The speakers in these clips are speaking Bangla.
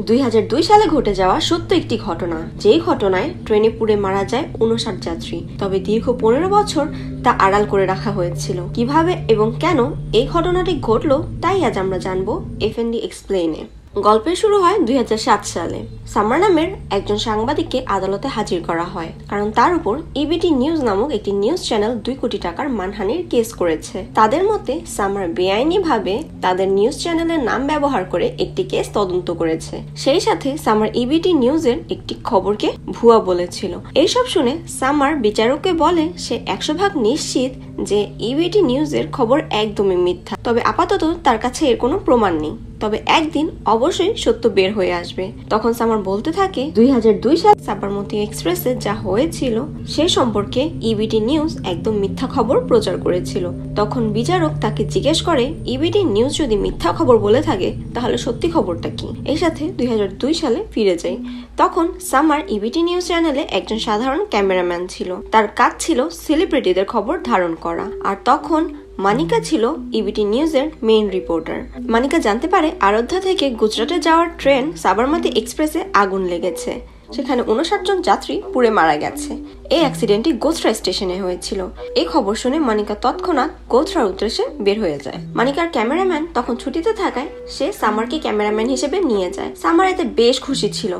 2002 সালে ঘটে যাওয়া সত্য একটি ঘটনা, যেই ঘটনায় ট্রেনে পুড়ে মারা যায় 59 যাত্রী। তবে দীর্ঘ 15 বছর তা আড়াল করে রাখা হয়েছিল। কিভাবে এবং কেন এই ঘটনাটি ঘটলো তাই আজ আমরা জানবো এফএনডি এক্সপ্লেইনে। গল্পের শুরু হয় 2007 সালে। সামার নামের একজন সাংবাদিককে আদালতে হাজির করা হয়, কারণ তার উপর ইবিটি নিউজ নামক একটি নিউজ চ্যানেল 2 কোটি টাকার মানহানির কেস করেছে। তাদের মতে সামার বেআইনিভাবে তাদের নিউজ চ্যানেলের নাম ব্যবহার করে একটি কেস তদন্ত করেছে। সেই সাথে সামার ইবিটি নিউজের একটি খবরকে ভুয়া বলেছিল। এইসব শুনে সামার বিচারককে বলে সে 100% নিশ্চিত যে ইবিটি নিউজের খবর একদমই মিথ্যা, তবে আপাতত তার কাছে এর কোনো প্রমাণ নেই। তবে একদিন অবশ্যই সত্য বের হয়ে আসবে। তখন সামার বলতে থাকে 2002 সালে সাবরমতী এক্সপ্রেসে যা হয়েছিল সে সম্পর্কে ইবিটি নিউজ একদম মিথ্যা খবর প্রচার করেছিল। তখন বিচারক তাকে জিজ্ঞেস করে ইবিটি নিউজ যদি মিথ্যা খবর বলে থাকে তাহলে সত্যি খবরটা কি। এর সাথে 2002 সালে ফিরে যায়। তখন সামার ইবিটি নিউজ চ্যানেলে একজন সাধারণ ক্যামেরাম্যান ছিল। তার কাজ ছিল সেলিব্রিটিদের খবর ধারণ করা। আর তখন মানিকা ছিল ইবিটি নিউজের মেইন রিপোর্টার। মানিকা জানতে পারে আরাধ্যা থেকে গুজরাটে যাওয়ার ট্রেন সাবরমতী এক্সপ্রেসে আগুন লেগেছে। সেখানে 59 জন যাত্রী পুড়ে মারা গেছে। এই অ্যাক্সিডেন্টটি গোধরা স্টেশনে হয়েছিল। এই খবর শুনে মানিকা তৎক্ষণাৎ গোধরার উদ্দেশ্যে বের হয়ে যায়। মানিকার ক্যামেরাম্যান তখন ছুটিতে থাকায় সে সামারকে ক্যামেরাম্যান হিসেবে নিয়ে যায়। সামার এতে বেশ খুশি ছিল,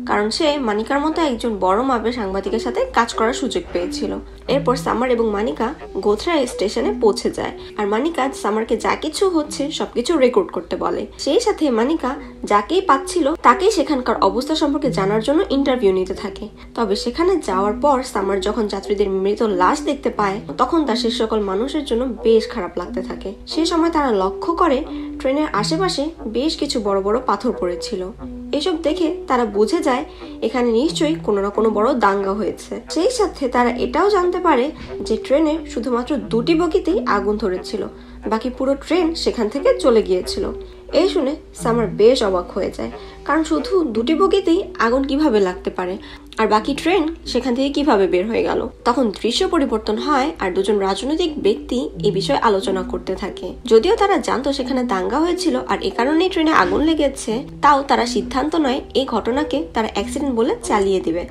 কারণ সে মানিকার মতো একজন বড় মাপের সাংবাদিকের সাথে কাজ করার সুযোগ পেয়েছিল। এরপর সামার এবং মানিকা গোধরা স্টেশনে পৌঁছে যায়। আর মানিকা সামারকে যা কিছু হচ্ছে সবকিছু রেকর্ড করতে বলে। সেই সাথে মানিকা যাকেই পাচ্ছিল তাকেই সেখানকার অবস্থা সম্পর্কে জানার জন্য ইন্টারভিউ নিতে থাকে। তবে সেখানে যাওয়ার পর সামার যখন যাত্রীদের মৃত লাশ দেখতে পায় তখন তার সে সকল মানুষের জন্য বেশ খারাপ লাগতে থাকে। সেই সময় তারা লক্ষ্য করে ট্রেনের আশেপাশে বেশ কিছু বড় বড় পাথর পড়েছিল। এসব দেখে তারা বুঝে যায় এখানে নিশ্চয়ই কোনো না কোনো বড় দাঙ্গা হয়েছে। সেই সাথে তারা এটাও জানতে পারে যে ট্রেনে শুধুমাত্র 2টি বগিতেই আগুন ধরেছিল, বাকি পুরো ট্রেন সেখান থেকে চলে গিয়েছিল। এই শুনে সামার বেশ অবাক হয়ে যায়, কারণ শুধু 2টি বগিতেই আগুন কিভাবে লাগতে পারে আর বাকি ট্রেন সেখান থেকে কিভাবে বের হয়ে গেল। তখন দৃশ্য পরিবর্তন হয় আর দুজন রাজনৈতিক ব্যক্তি এই বিষয়ে আলোচনা করতে থাকে। যদিও তারা জানতো সেখানে দাঙ্গা হয়েছিল আর এ কারণেই ট্রেনে আগুন লেগেছে, তাও তারা সিদ্ধান্ত নয় এই ঘটনাকে তারা অ্যাক্সিডেন্ট বলে চালিয়ে দিবে,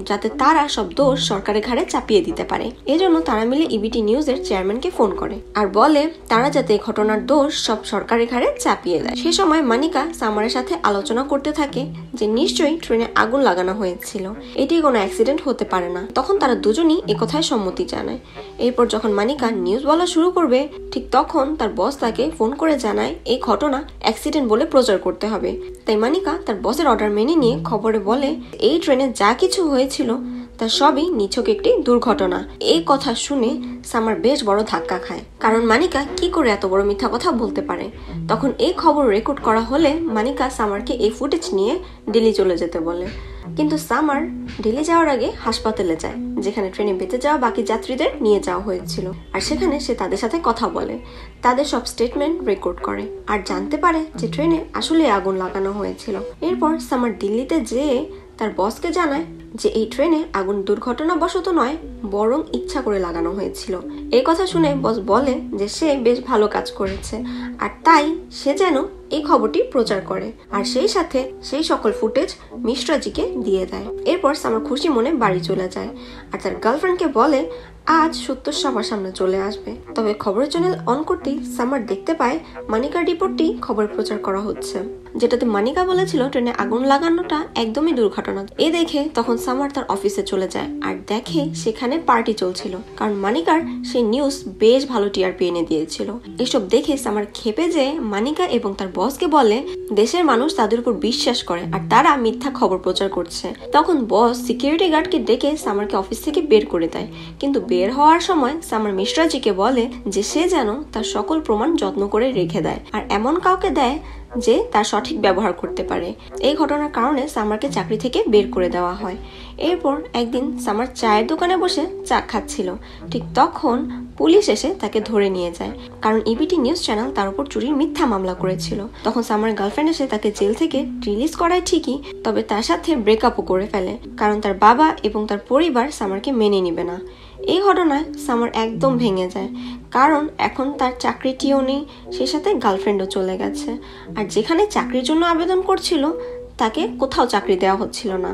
যাতে তারা সব দোষ সরকারের ঘাড়ে চাপিয়ে দিতে পারে। এজন্য তারা মিলে ইবিটি নিউজের চেয়ারম্যানকে ফোন করে আর বলে তারা যাতে ঘটনার দোষ সব সরকারের ঘাড়ে চাপিয়ে দেয়। সে সময় মানিকা সামারের সাথে আলোচনা করতে থাকে যে নিশ্চয়ই ট্রেনে আগুন লাগানো হয়েছিল, এটি কোনো অ্যাক্সিডেন্ট হতে পারে না। তখন তারা দুজনই একথায় সম্মতি জানায়। এরপর যখন মানিকা নিউজ বলা শুরু করবে ঠিক তখন তার বস তাকে ফোন করে জানায় এই ঘটনা অ্যাক্সিডেন্ট বলে প্রচার করতে হবে। তাই মানিকা তার বসের অর্ডার মেনে নিয়ে খবরে বলে এই ট্রেনে যা কিছু হয়েছিল তা সবই নিছক একটি দুর্ঘটনা। এই কথা শুনে সামার বেশ বড় ধাক্কা খায়, কারণ মানিকা কি করে এত বড় মিথ্যা কথা বলতে পারে। তখন এই খবর রেকর্ড করা হলে মানিকা সামারকে এই ফুটেজ নিয়ে দিল্লি চলে যেতে বলে। কিন্তু সামার দিল্লি যাওয়ার আগে হাসপাতালে যায়, যেখানে ট্রেনে বেঁচে যাওয়া বাকি যাত্রীদের নিয়ে যাওয়া হয়েছিল। আর সেখানে সে তাদের সাথে কথা বলে, তাদের সব স্টেটমেন্ট রেকর্ড করে আর জানতে পারে যে ট্রেনে আসলে আগুন লাগানো হয়েছিল। এরপর সামার দিল্লিতে যেয়ে তার বসকে জানায় যে এই ট্রেনে আগুন দুর্ঘটনাবশত নয় বরং ইচ্ছা করে লাগানো হয়েছিল। এই কথা শুনে বস বলে যে সে বেশ ভালো কাজ করেছে আর তাই সে যেন এই খবরটি প্রচার করে আর সেই সাথে সেই সকল ফুটেজ মিশ্রাজিকে দিয়ে দেয়। এরপর সামার খুশি মনে বাড়ি চলে যায় আর তার গার্লফ্রেন্ডকে বলে আজ সত্য সবার সামনে চলে আসবে। তবে খবরের চ্যানেল অন করতেই সামার দেখতে পায় মানিকার রিপোর্টটি খবর প্রচার করা হচ্ছে, যেটাতে মানিকা বলেছিল ট্রেনে আগুন লাগানোটা একদমই দুর্ঘটনা। এ দেখে তখন সামার তার অফিসে চলে যায় আর দেখে সেখানে পার্টি চলছিল, কারণ মানিকার সেই নিউজ বেশ ভালো টিআরপি এনে দিয়েছিল। এসব দেখে সামার ক্ষেপে যে মানিকা এবং তার বসকে বলে দেশের মানুষ তাদের উপর বিশ্বাস করে আর তারা মিথ্যা খবর প্রচার করছে। তখন বস সিকিউরিটি গার্ডকে ডেকে সামারকে অফিস থেকে বের করে দেয়, কিন্তু বের হওয়ার সময় সামার মিশ্রাজিকে বলে যে সে যেন তার সকল প্রমাণ যত্ন করে রেখে দেয় আর এমন কাউকে দেয় যে তার সঠিক ব্যবহার করতে পারে। এই ঘটনার কারণে সামারকে চাকরি থেকে বের করে দেওয়া হয়। এরপর একদিন সামার চায়ের দোকানে বসে চা খাচ্ছিল, ঠিক তখন পুলিশ এসে তাকে ধরে নিয়ে যায়, কারণ ইবিটি নিউজ চ্যানেল তার উপর চুরির মিথ্যা মামলা করেছিল। তখন সামার গার্লফ্রেন্ড এসে তাকে জেল থেকে রিলিজ করায় ঠিকই, তবে তার সাথে ব্রেকআপও করে ফেলে, কারণ তার বাবা এবং তার পরিবার সামারকে মেনে নিবে না। এই ঘটনায় সামার একদম ভেঙে যায়, কারণ এখন তার চাকরিটিও নেই, সেই সাথে গার্লফ্রেন্ডও চলে গেছে। আর যেখানে চাকরির জন্য আবেদন করছিল তাকে কোথাও চাকরি দেওয়া হচ্ছিল না।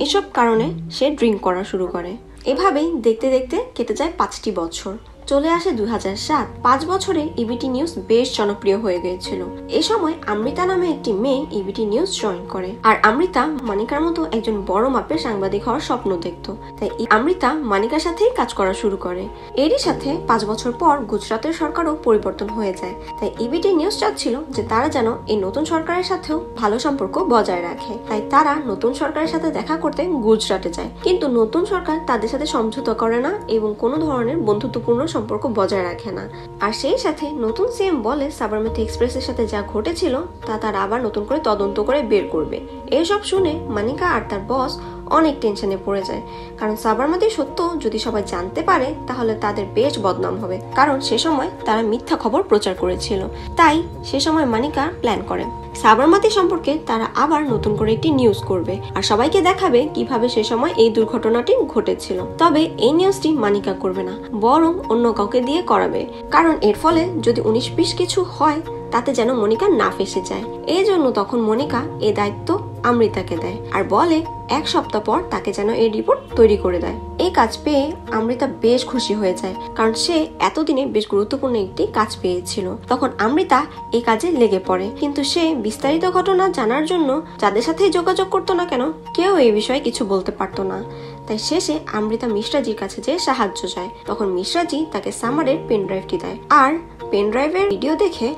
এসব কারণে সে ড্রিঙ্ক করা শুরু করে। এভাবেই দেখতে দেখতে কেটে যায় 5টি বছর। চলে আসে 2007। 5 বছরে ইবিটি নিউজ বেশ জনপ্রিয় হয়ে গিয়েছিল। এই সময় অমৃতা নামে একটি মেয়ে ইবিটি নিউজ জয়েন করে। আর অমৃতা মানিকার মতো একজন বড় মাপের সাংবাদিক হওয়ার স্বপ্ন দেখতো, তাই অমৃতা মানিকার সাথেই কাজ করা শুরু করে। এরই সাথে 5 বছর পর গুজরাটের সরকারও পরিবর্তন হয়ে যায়, তাই ইবিটি নিউজ চাচ্ছিল যে তারা যেন এই নতুন সরকারের সাথেও ভালো সম্পর্ক বজায় রাখে। তাই তারা নতুন সরকারের সাথে দেখা করতে গুজরাটে যায়, কিন্তু নতুন সরকার তাদের সাথে সমঝোতা করে না এবং কোনো ধরনের বন্ধুত্বপূর্ণ সম্পর্ক বজায় রাখে না। আর সেই সাথে নতুন সিএম বলে সাবরমতী এক্সপ্রেসের সাথে যা ঘটেছিল তা তারা আবার নতুন করে তদন্ত করে বের করবে। এসব শুনে মানিকা আর তার বস অনেক টেনশনে পড়ে যায়, কারণ সাবরমতীর সত্য যদি সবাই জানতে পারে তাহলে তাদের বেশ বদনাম হবে, কারণ সে সময় তারা মিথ্যা খবর প্রচার করেছিল। তাই সে সময় মানিকা প্ল্যান করে সাবরমতী সম্পর্কে তারা আবার নতুন করে একটি নিউজ করবে আর সবাইকে দেখাবে কিভাবে সে সময় এই দুর্ঘটনাটি ঘটেছিল। তবে এই নিউজটি মানিকা করবে না, বরং অন্য কাউকে দিয়ে করাবে, কারণ এর ফলে যদি 19-20 কিছু হয় তাতে যেন মনিকা না ফেসে যায়। এই জন্য তখন মনিকা এই দায়িত্ব অমৃতাকে দেয় আর বলে 1 সপ্তাহ পর তাকে যেন এই রিপোর্ট তৈরি করে দেয়। এই কাজ পেয়ে অমৃতা বেশ খুশি হয়ে যায়, কারণ সে এতদিনে বেশ গুরুত্বপূর্ণ একটি কাজ পেয়েছিল। তখন অমৃতা এই কাজে লেগে পড়ে, কিন্তু সে বিস্তারিত ঘটনা জানার জন্য যাদের সাথে যোগাযোগ করতো না কেন কেউ এই বিষয়ে কিছু বলতে পারতো না। তাই শেষে অমৃতা মিশ্রাজির কাছে যেয়ে সাহায্য চায়। তখন মিশ্রাজি তাকে সামারের পেন ড্রাইভটি দেয়, আর পেন ড্রাইভের ভিডিও দেখে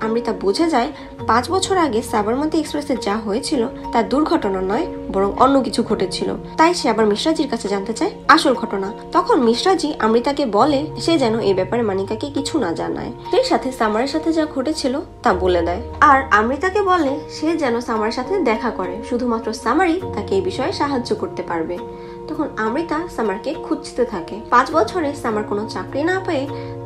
অমৃতা বুঝে যায় 5 বছর আগে সাবরমতী এক্সপ্রেসে যা হয়েছিল তা দুর্ঘটনা নয়, বরং অন্য কিছু ঘটেছিল। তাই সে আবার মিশ্রাজির কাছে জানতে চায় আসল ঘটনা। তখন মিশ্রাজি অমৃতাকে বলে সে যেন এই ব্যাপারে মানিকাকে কিছু না জানায়, সেই সাথে সামারের সাথে যা ঘটেছিল তা বলে দেয়। আর অমৃতাকে বলে সে যেন সামারের সাথে দেখা করে, শুধুমাত্র সামারই তাকে এই বিষয়ে সাহায্য করতে পারবে। তখন অমৃতা সামারকে খুঁজতে থাকে। 5 বছরে সামার কোনো চাকরি না পেয়ে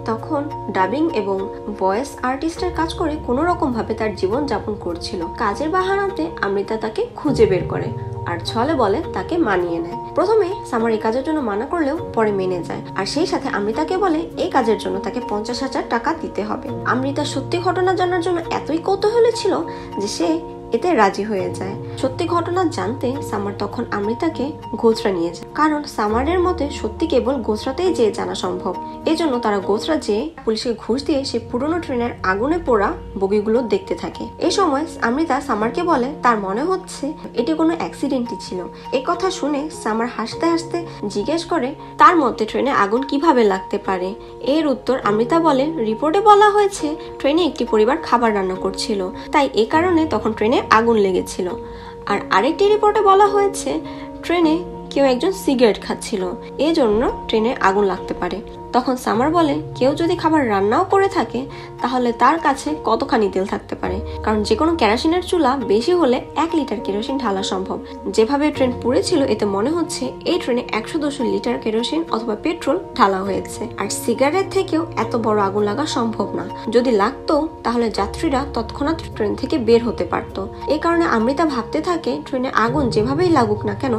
তখন ডাবিং এবং ভয়েস আর্টিস্টের কাজ করে কোনো রকম ভাবে তার জীবন যাপন করছিল। কাজের বাহানাতে অমৃতা তাকে খুঁজে বের করে আর ছলে বলে তাকে মানিয়ে নেয়। প্রথমে সামার এই কাজের জন্য মানা করলেও পরে মেনে যায়, আর সেই সাথে অমৃতাকে বলে এই কাজের জন্য তাকে 50,000 টাকা দিতে হবে। অমৃতা সত্যি ঘটনা জানার জন্য এতই কৌতূহলী ছিল যে সে এতে রাজি হয়ে যায়। সত্যি ঘটনা জানতে সামার তখন অমৃতাকে গোছরা নিয়ে যায়, কারণ সামারের মতে সত্যি কেবল গোছরাতেই যেয়ে জানা সম্ভব। এজন্য তারা গোছরা যেয়ে পুলিশকে ঘুষ দিয়ে সে পুরনো ট্রেনের আগুনে পোড়া বগিগুলো দেখতে থাকে। এই সময় অমৃতা সামারকে বলে তার মনে হচ্ছে এটি কোনো অ্যাক্সিডেন্টই ছিল। এই কথা শুনে সামার হাসতে হাসতে জিজ্ঞেস করে তার মতে ট্রেনে আগুন কিভাবে লাগতে পারে। এর উত্তর অমৃতা বলে রিপোর্টে বলা হয়েছে ট্রেনে একটি পরিবার খাবার রান্না করছিল, তাই এ কারণে তখন ট্রেনে আগুন লেগেছিল। আর আরেকটি রিপোর্টে বলা হয়েছে ট্রেনে কেউ একজন সিগারেট খাচ্ছিল, এজন্য ট্রেনে আগুন লাগতে পারে। তখন সামার বলে কেউ যদি খাবার রান্নাও করে থাকে তাহলে তার কাছে কতখানি তেল থাকতে পারে, কারণ যে কোনো কেরোসিনের চুলা বেশি হলে 1 লিটার কেরোসিন ঢালা সম্ভব। যেভাবে ট্রেন পুড়েছিল এতে মনে হচ্ছে এই ট্রেনে 110 লিটার কেরোসিন অথবা পেট্রোল ঢালা হয়েছে। আর সিগারেট থেকেও এত বড় আগুন লাগা সম্ভব না, যদি লাগতো তাহলে যাত্রীরা তৎক্ষণাৎ ট্রেন থেকে বের হতে পারতো। এই কারণে অমৃতা ভাবতে থাকে ট্রেনে আগুন যেভাবেই লাগুক না কেন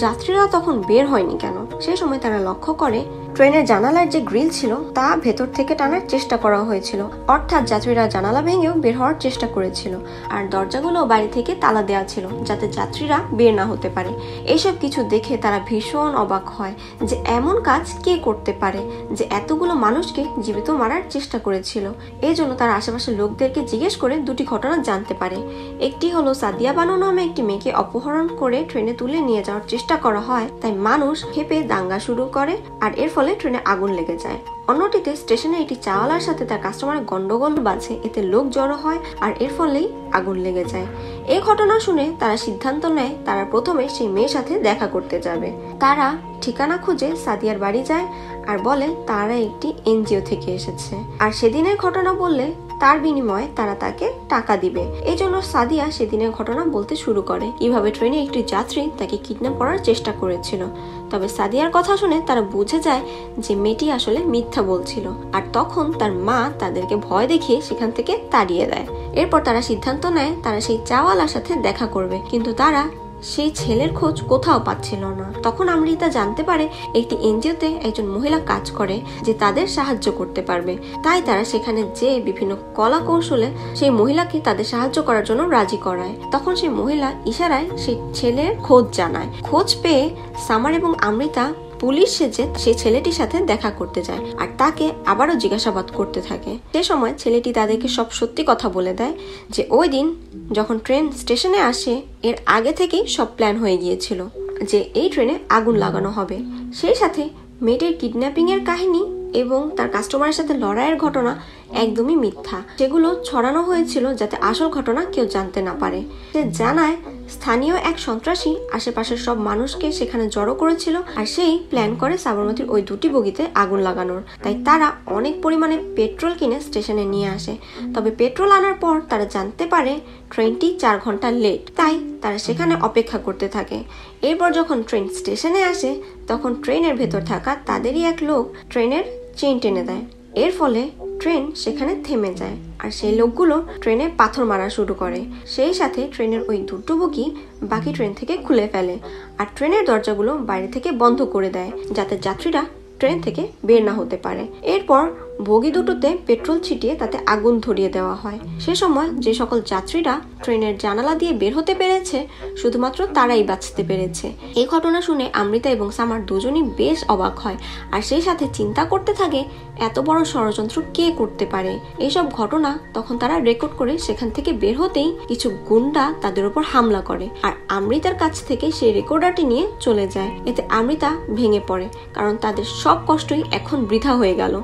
যাত্রীরা তখন বের হয়নি কেন। সেই সময় তারা লক্ষ্য করে ট্রেনের জানালার যে গ্রিল ছিল তা ভেতর থেকে টানার চেষ্টা করা হয়েছিল, অর্থাৎ যাত্রীরা জানালা ভেঙেও বের হওয়ার চেষ্টা করেছিল। আর দরজাগুলো বাইরে থেকে তালা দেওয়া ছিল যাতে যাত্রীরা বের না হতে পারে। এইসব কিছু দেখে তারা ভীষণ অবাক হয় যে এমন কাজ কে করতে পারে যে এতগুলো মানুষকে জীবিত মারার চেষ্টা করেছিল। এই জন্য তারা আশেপাশের লোকদেরকে জিজ্ঞেস করে 2টি ঘটনা জানতে পারে। একটি হলো সাদিয়া বানু নামে একটি মেয়েকে অপহরণ করে ট্রেনে তুলে নিয়ে যাওয়ার চেষ্টা করা হয়, তাই মানুষ ক্ষেপে দাঙ্গা শুরু করে আর এর ফলে ট্রেনে আগুন লেগে যায়। অন্যটিতে স্টেশনে একটি চাওয়ালার সাথে তার কাস্টমারের গন্ডগোল বাজে, এতে লোক জড়ো হয় আর এর ফলেই আগুন লেগে যায়। এই ঘটনা শুনে তারা সিদ্ধান্ত নেয় তারা প্রথমে সেই মেয়ের সাথে দেখা করতে যাবে। তারা ঠিকানা খুঁজে সাদিয়ার বাড়ি যায় আর বলে তারা একটি এনজিও থেকে এসেছে, আর সেদিনের ঘটনা বললে তার বিনিময়ে তারা তাকে টাকা দিবে। এই জন্য সাদিয়া সেদিনের ঘটনা বলতে শুরু করে কিভাবে ট্রেনে একটি যাত্রী তাকে কিডন্যাপ করার চেষ্টা করেছিল। তবে সাদিয়ার কথা শুনে তারা বুঝে যায় যে মেয়েটি আসলে মিথ্যা বলছিল, আর তখন তার মা তাদেরকে ভয় দেখিয়ে সেখান থেকে তাড়িয়ে দেয়। এরপর তারা সিদ্ধান্ত নেয় তারা সেই চাওয়ালার সাথে দেখা করবে, কিন্তু তারা সেই ছেলের খোঁজ কোথাও পাচ্ছিল না। তখন অমৃতা জানতে পারে একটি এনজিওতে একজন মহিলা কাজ করে যে তাদের সাহায্য করতে পারবে। তাই তারা সেখানে যে বিভিন্ন কলা কৌশলে সেই মহিলাকে তাদের সাহায্য করার জন্য রাজি করায়। তখন সেই মহিলা ইশারায় সেই ছেলের খোঁজ জানায়। খোঁজ পেয়ে সামার এবং অমৃতা পুলিশ সেজে সেই ছেলেটির সাথে দেখা করতে যায় আর তাকে আবারও জিজ্ঞাসাবাদ করতে থাকে। সে সময় ছেলেটি তাদেরকে সব সত্যি কথা বলে দেয় যে ওই দিন যখন ট্রেন স্টেশনে আসে এর আগে থেকেই সব প্ল্যান হয়ে গিয়েছিল যে এই ট্রেনে আগুন লাগানো হবে। সেই সাথে মেয়েটির কিডন্যাপিং এর কাহিনী এবং তার কাস্টমারের সাথে লড়াইয়ের ঘটনা একদমই মিথ্যা। সেগুলো ছড়ানো হয়েছিল যাতে আসল ঘটনা কেউ জানতে না পারে। সে জানায় স্থানীয় এক সন্ত্রাসী আশেপাশের সব মানুষকে সেখানে জড়ো করেছিল আর সেই প্ল্যান করে সাবরমতীর ওই দুটি বগিতে আগুন লাগানোর। তাই তারা অনেক পরিমাণে পেট্রোল কিনে স্টেশনে নিয়ে আসে। তবে পেট্রোল আনার পর তারা জানতে পারে ট্রেনটি 4 ঘন্টা লেট। তাই তারা সেখানে অপেক্ষা করতে থাকে। এরপর যখন ট্রেন স্টেশনে আসে তখন ট্রেনের ভেতর থাকা তাদেরই এক লোক ট্রেনের চেইন টেনে দেয়। এর ফলে ট্রেন সেখানে থেমে যায় আর সেই লোকগুলো ট্রেনে পাথর মারা শুরু করে। সেই সাথে ট্রেনের ওই দুটো বগি বাকি ট্রেন থেকে খুলে ফেলে আর ট্রেনের দরজাগুলো বাইরে থেকে বন্ধ করে দেয় যাতে যাত্রীরা ট্রেন থেকে বের না হতে পারে। এরপর বগি দুটোতে পেট্রোল ছিটিয়ে তাতে আগুন ধরিয়ে দেওয়া হয়। সে সময় যে সকল যাত্রীরা ট্রেনের জানালা দিয়ে বের হতে পেরেছে শুধুমাত্র তারাই বাঁচতে পেরেছে। এই ঘটনা শুনে অমৃতা এবং সামার দুজনই বেশ অবাক হয় আর সেই সাথে চিন্তা করতে থাকে এত বড় ষড়যন্ত্র কে করতে পারে। এইসব ঘটনা তখন তারা রেকর্ড করে সেখান থেকে বের হতেই কিছু গুন্ডা তাদের উপর হামলা করে আর অমৃতার কাছ থেকে সেই রেকর্ডারটি নিয়ে চলে যায়। এতে অমৃতা ভেঙে পড়ে কারণ তাদের সব কষ্টই এখন বৃথা হয়ে গেল।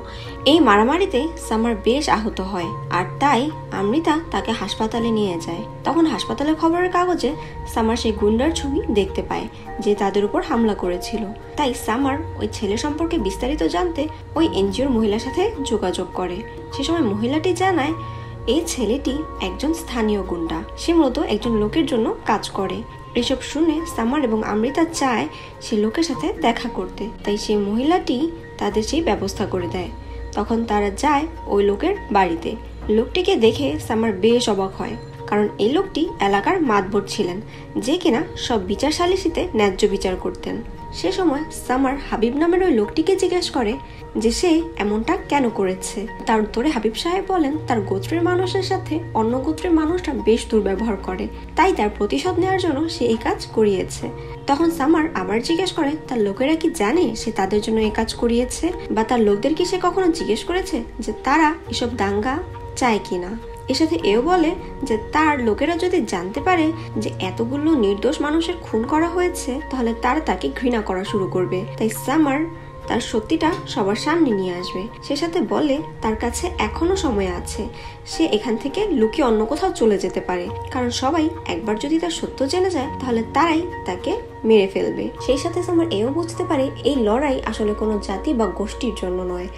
এই মারামারিতে সামার বেশ আহত হয় আর তাই অমৃতা তাকে হাসপাতালে নিয়ে যায়। তখন হাসপাতালের খবরের কাগজে সামার সেই গুন্ডার ছবি দেখতে পায় যে তাদের উপর হামলা করেছিল। তাই সামার ওই ছেলে সম্পর্কে বিস্তারিত জানতে ওই এনজিওর মহিলার সাথে যোগাযোগ করে। সে সময় মহিলাটি জানায় এই ছেলেটি একজন স্থানীয় গুন্ডা, সে মূলত একজন লোকের জন্য কাজ করে। এসব শুনে সামার এবং অমৃতা চায় সে লোকের সাথে দেখা করতে। তাই সেই মহিলাটি তাদের সেই ব্যবস্থা করে দেয়। তখন তারা যায় ওই লোকের বাড়িতে। লোকটিকে দেখে সামার বেশ অবাক হয় কারণ এই লোকটি এলাকার মাতবর ছিলেন যে কিনা সব বিচার সালিসিতে ন্যায্য বিচার করতেন। সে সময় সামার হাবিব নামের ওই লোকটিকে জিজ্ঞেস করে যে সে এমনটা কেন করেছে। তার উত্তরে হাবিব সাহেব বলেন তার গোত্রের মানুষের সাথে অন্য গোত্রের মানুষরা বেশ দুর্ব্যবহার করে, তাই তার প্রতিশোধ নেওয়ার জন্য সে এই কাজ করিয়েছে। তখন সামার আবার জিজ্ঞেস করে তার লোকেরা কি জানে সে তাদের জন্য এই কাজ করিয়েছে বা তার লোকদের কি সে কখনো জিজ্ঞেস করেছে যে তারা এসব দাঙ্গা চায় কিনা। এর সাথে এও বলে যে তার লোকেরা যদি জানতে পারে যে এতগুলো নির্দোষ মানুষের খুন করা হয়েছে তাহলে তারা তাকে ঘৃণা করা শুরু করবে। তাই সামার তার সত্যিটা সবার সামনে নিয়ে আসবে। সে সাথে বলে তার কাছে এখনো সময় আছে, সে এখান থেকে লুকিয়ে অন্য কোথাও চলে যেতে পারে কারণ সবাই একবার যদি তার সত্য জেনে যায় তাহলে তারাই তাকে মেরে ফেলবে। সেই সাথে সামার এও বুঝতে পারে এই লড়াই আসলে কোনো জাতি বা গোষ্ঠীর জন্য নয়,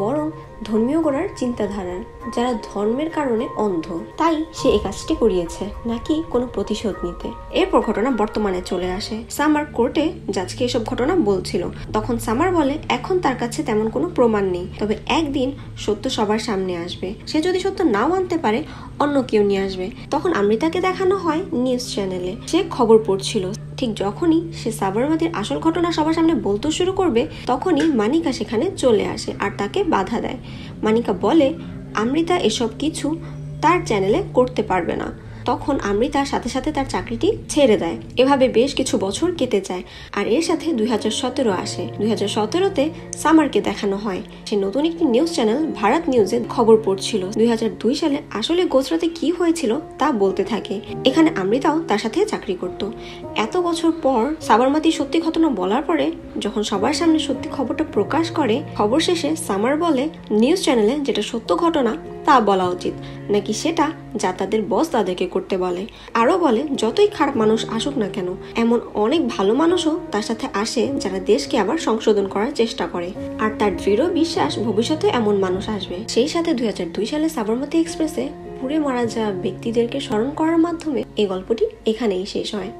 বরং ধর্মীয় গোড়ার চিন্তাধারার, যারা ধর্মের কারণে অন্ধ। তাই সে এই কাজটি করিয়েছে, নাকি কোনো প্রতিশোধ নিতে। এরপর ঘটনা বর্তমানে চলে আসে। সামার কোর্টে জাজকে এসব ঘটনা বলছিল। তখন সামার বলে এখন তার কাছে তেমন কোনো প্রমাণ নেই, তবে একদিন সত্য সবার সামনে আসবে। সে যদি সত্য নাও আনতে পারে অন্য কেউ নিয়ে আসবে। তখন অমৃতাকে দেখানো হয় নিউজ চ্যানেলে। সে খবর পড়ছিল। ঠিক যখনই সে সাবরমতীর আসল ঘটনা সবার সামনে বলতে শুরু করবে তখনই মানিকা সেখানে চলে আসে আর তাকে বাধা দেয়। মানিকা বলে অমৃতা এসব কিছু তার চ্যানেলে করতে পারবে না। তখন অমৃতার সাথে সাথে তার চাকরিটি ছেড়ে দেয়। এভাবে বেশ কিছু বছর কেটে যায় আর এর সাথে 2017 আসে। 2017তে সামারকে দেখানো হয় সে নতুন একটি নিউজ চ্যানেল ভারত নিউজে খবর পড়ছিল। 2002 সালে আসলে গুজরাটে কি হয়েছিল তা বলতে থাকে। এখানে অমৃতাও তার সাথে চাকরি করত। এত বছর পর সাবরমতী সত্যি ঘটনা বলার পরে যখন সবার সামনে সত্যি খবরটা প্রকাশ করে, খবর শেষে সামার বলে নিউজ চ্যানেলে যেটা সত্য ঘটনা তা বলা উচিত নাকি সেটা যা তাদের বস তাদেরকে করতে বলে। আরো বলে যতই খারাপ মানুষ আসুক না কেন এমন অনেক ভালো মানুষও তার সাথে আসে যারা দেশকে আবার সংশোধন করার চেষ্টা করে আর তার দৃঢ় বিশ্বাস ভবিষ্যতে এমন মানুষ আসবে। সেই সাথে 2002 সালে সাবরমতী এক্সপ্রেসে পুড়ে মারা যাওয়া ব্যক্তিদেরকে স্মরণ করার মাধ্যমে এই গল্পটি এখানেই শেষ হয়।